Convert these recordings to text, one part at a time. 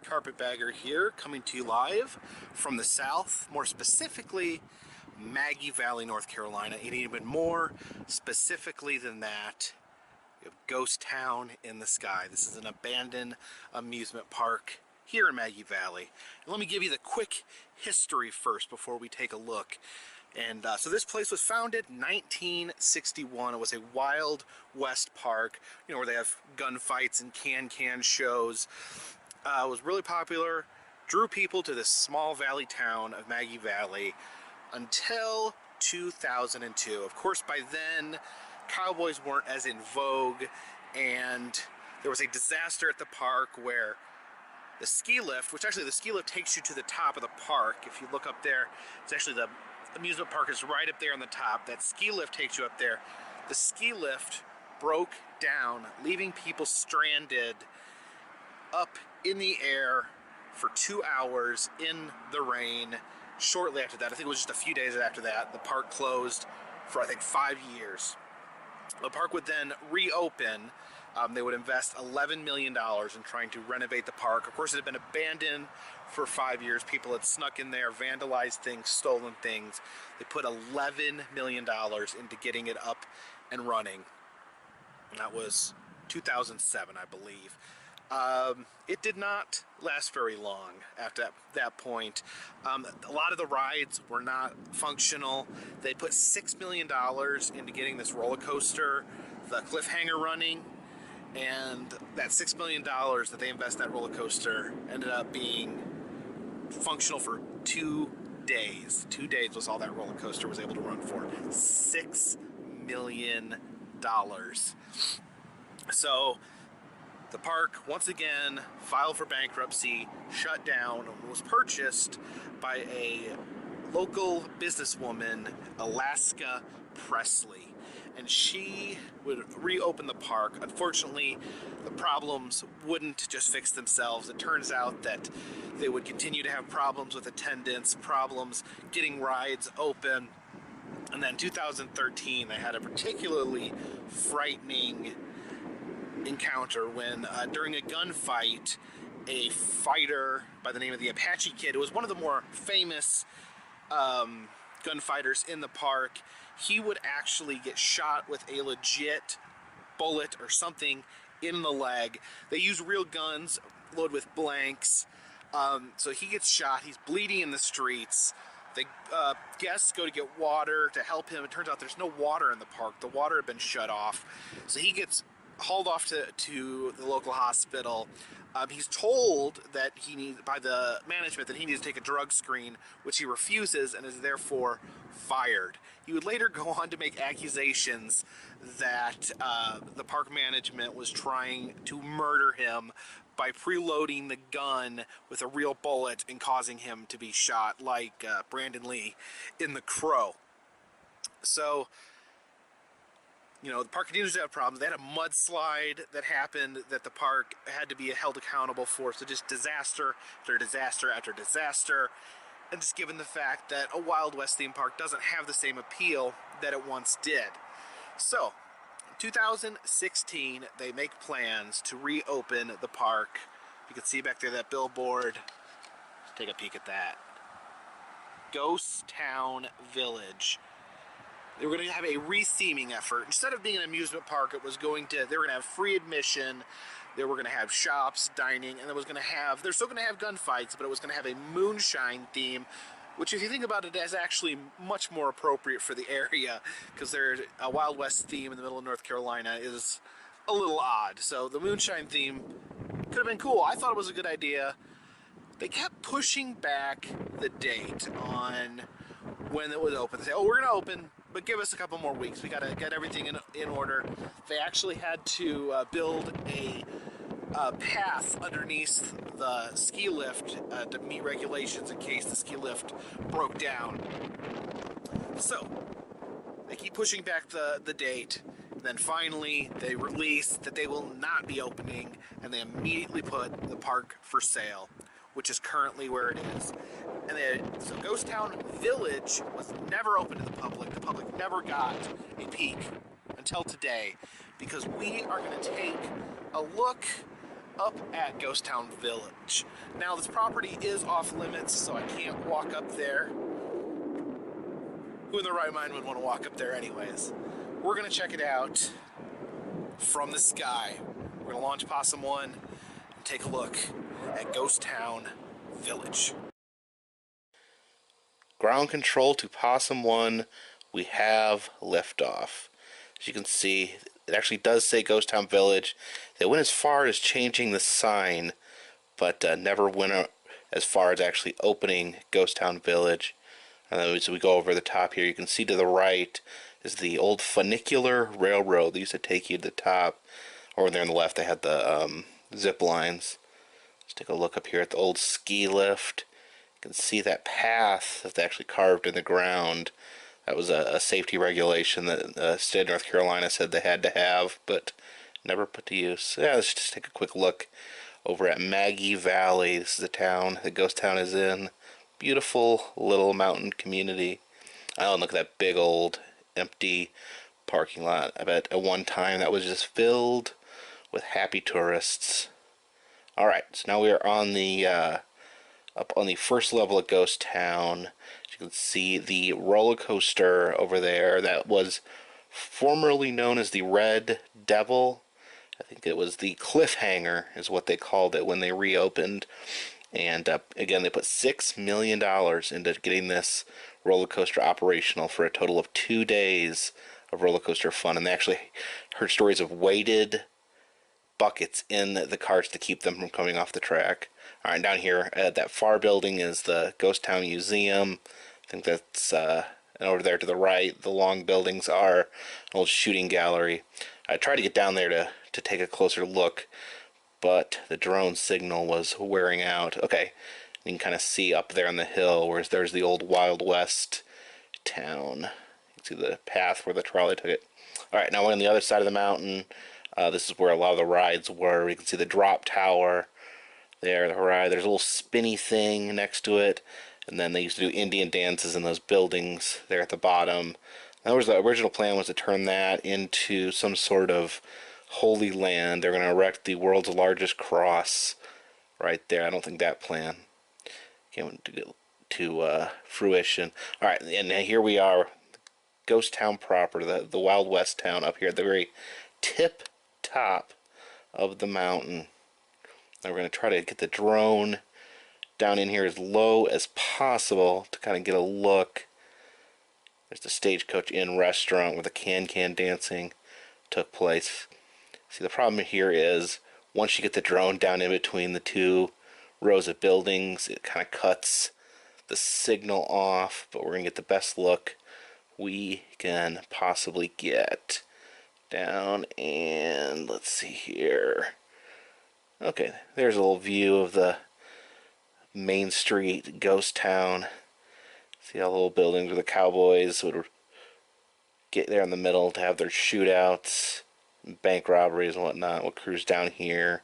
Carpetbagger here, coming to you live from the south, more specifically Maggie Valley, North Carolina. And even more specifically than that, we have Ghost Town in the Sky. This is an abandoned amusement park here in Maggie Valley. And let me give you the quick history first before we take a look. And so this place was founded in 1961. It was a Wild West park, you know, where they have gunfights and can-can shows. It was really popular, drew people to this small valley town of Maggie Valley until 2002. Of course, by then, cowboys weren't as in vogue, and there was a disaster at the park where the ski lift, which actually the ski lift takes you to the top of the park. If you look up there, it's actually the amusement park is right up there on the top. That ski lift takes you up there. The ski lift broke down, leaving people stranded up in the air for 2 hours in the rain. Shortly after that, I think it was just a few days after that, the park closed for I think 5 years. The park would then reopen. They would invest $11 million in trying to renovate the park. Of course, it had been abandoned for 5 years. People had snuck in there, vandalized things, stolen things. They put $11 million into getting it up and running. And that was 2007, I believe. It did not last very long after that point. A lot of the rides were not functional. They put $6 million into getting this roller coaster, the Cliffhanger, running, and that $6 million that they invested in that roller coaster ended up being functional for 2 days. 2 days was all that roller coaster was able to run for. $6 million. So the park, once again, filed for bankruptcy, shut down, and was purchased by a local businesswoman, Alaska Presley. And she would reopen the park. Unfortunately, the problems wouldn't just fix themselves. It turns out that they would continue to have problems with attendance, problems getting rides open. And then in 2013, they had a particularly frightening encounter when during a gunfight, a fighter by the name of the Apache Kid, who was one of the more famous gunfighters in the park, he would actually get shot with a legit bullet or something in the leg. They use real guns loaded with blanks. So he gets shot, he's bleeding in the streets. The guests go to get water to help him. It turns out there's no water in the park. The water had been shut off. So he gets hauled off to the local hospital. He's told that by the management that he needs to take a drug screen, which he refuses and is therefore fired. He would later go on to make accusations that the park management was trying to murder him by preloading the gun with a real bullet and causing him to be shot, like Brandon Lee in The Crow. So, you know, the park continues to have problems. They had a mudslide that happened that the park had to be held accountable for. So just disaster after disaster after disaster. And just given the fact that a Wild West theme park doesn't have the same appeal that it once did. So, in 2016, they make plans to reopen the park. You can see back there that billboard. Let's take a peek at that. Ghost Town Village. They were going to have a re-theming effort. Instead of being an amusement park, they were going to have free admission. They were going to have shops, dining, and they're still going to have gunfights, but it was going to have a moonshine theme, which, if you think about it, is actually much more appropriate for the area, because a Wild West theme in the middle of North Carolina is a little odd. So the moonshine theme could have been cool. I thought it was a good idea. They kept pushing back the date on when it would open. They say, oh, we're going to open, but give us a couple more weeks. We got to get everything in order. They actually had to build a path underneath the ski lift to meet regulations in case the ski lift broke down. So they keep pushing back the date. Then finally they release that they will not be opening, and they immediately put the park for sale, which is currently where it is. And so Ghost Town Village was never open to the public. The public never got a peek until today, because we are going to take a look up at Ghost Town Village. Now this property is off limits, so I can't walk up there. Who in their right mind would want to walk up there anyways? We're gonna check it out from the sky. We're gonna launch Possum 1 and take a look at Ghost Town Village. Ground control to Possum 1. We have liftoff. As you can see, it actually does say Ghost Town Village. They went as far as changing the sign, but never went as far as actually opening Ghost Town Village. So we go over the top here. You can see to the right is the old Funicular Railroad. They used to take you to the top. Over there on the left, they had the zip lines. Let's take a look up here at the old ski lift. You can see that path that's actually carved in the ground. That was a safety regulation that the state of North Carolina said they had to have, but never put to use. Yeah, let's just take a quick look over at Maggie Valley. This is the town that Ghost Town is in. Beautiful little mountain community. Oh, and look at that big old empty parking lot. I bet at one time that was just filled with happy tourists. Alright, so now we are on the up on the first level of Ghost Town. As you can see the roller coaster over there that was formerly known as the Red Devil. I think it was the Cliffhanger is what they called it when they reopened. And again, they put $6 million into getting this roller coaster operational for a total of 2 days of roller coaster fun. And they actually heard stories of weighted buckets in the carts to keep them from coming off the track. All right, down here, that far building is the Ghost Town Museum. I think that's and over there to the right, the long buildings are an old shooting gallery. I tried to get down there to take a closer look, but the drone signal was wearing out. Okay, you can kind of see up there on the hill where there's the old Wild West town. You can see the path where the trolley took it. All right, now we're on the other side of the mountain. This is where a lot of the rides were. You can see the drop tower there, the ride. There's a little spinny thing next to it, and then they used to do Indian dances in those buildings there at the bottom. That was the original plan, was to turn that into some sort of holy land. They're going to erect the world's largest cross right there. I don't think that plan came to fruition. All right, and here we are, Ghost Town proper, the Wild West town up here at the very tip top of the mountain. Now we're going to try to get the drone down in here as low as possible to kind of get a look. There's the Stagecoach Inn restaurant where the can-can dancing took place. See, the problem here is once you get the drone down in between the two rows of buildings, it kind of cuts the signal off, but we're going to get the best look we can possibly get down. And let's see here. Okay, there's a little view of the Main Street Ghost Town. See all the little buildings where the cowboys would get there in the middle to have their shootouts, bank robberies and whatnot. We'll cruise down here.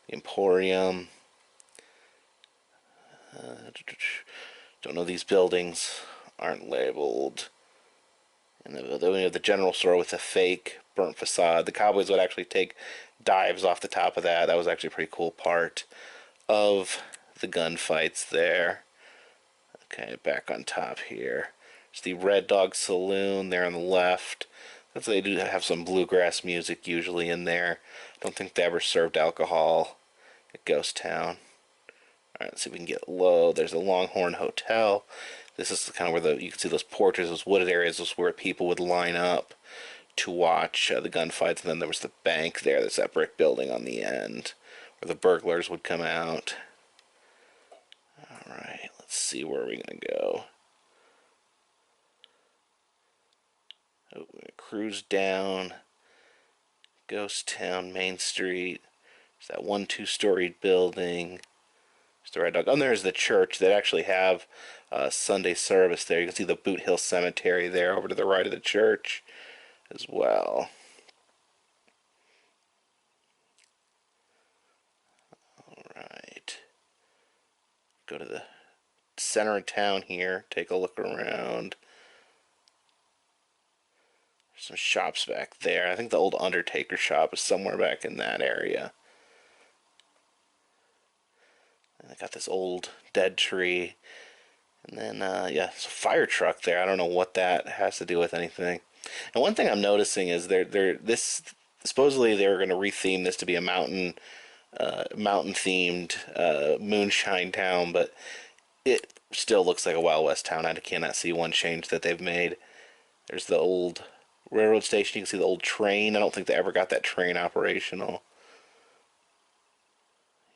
The Emporium. Don't know, these buildings aren't labeled. And then we have the general store with a fake burnt facade. The cowboys would actually take dives off the top of that. That was actually a pretty cool part of the gunfights there. Okay, back on top here. There's the Red Dog Saloon there on the left. That's, they do have some bluegrass music usually in there. I don't think they ever served alcohol at Ghost Town. Alright, let's see if we can get low. There's the Longhorn Hotel. This is kind of where you can see those porches, those wooded areas, those where people would line up to watch the gunfights. And then there was the bank there. There's that brick building on the end where the burglars would come out. Alright, let's see where we're going to go. Oh, we're going to cruise down Ghost Town, Main Street. There's that 1 2-storied building. There's the Red Dog. Oh, and there's the church that actually have Sunday service there. You can see the Boot Hill Cemetery there over to the right of the church as well. Alright. Go to the center of town here. Take a look around. There's some shops back there. I think the old Undertaker shop is somewhere back in that area. And I got this old dead tree. And then, yeah, it's a fire truck there. I don't know what that has to do with anything. And one thing I'm noticing is this supposedly they were going to retheme this to be a mountain themed moonshine town, but it still looks like a Wild West town. I cannot see one change that they've made. There's the old railroad station. You can see the old train. I don't think they ever got that train operational.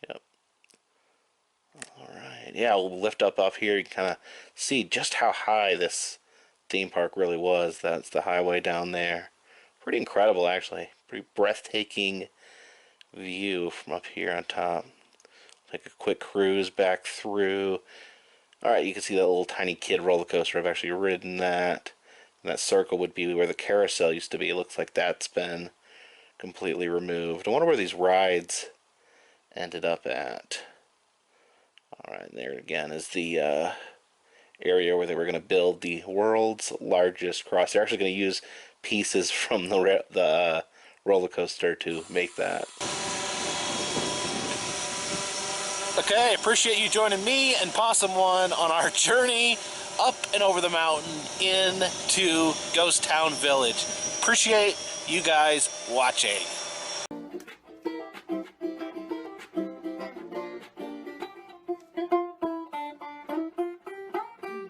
Yep. Alright. Yeah, we'll lift up off here. You can kind of see just how high this theme park really was. That's the highway down there. Pretty incredible, actually. Pretty breathtaking view from up here on top. Take a quick cruise back through. Alright, you can see that little tiny kid roller coaster. I've actually ridden that. And that circle would be where the carousel used to be. It looks like that's been completely removed. I wonder where these rides ended up at. Alright, there again is the area where they were going to build the world's largest cross. They're actually going to use pieces from the roller coaster to make that. Okay, appreciate you joining me and Possum One on our journey up and over the mountain into Ghost Town Village. Appreciate you guys watching.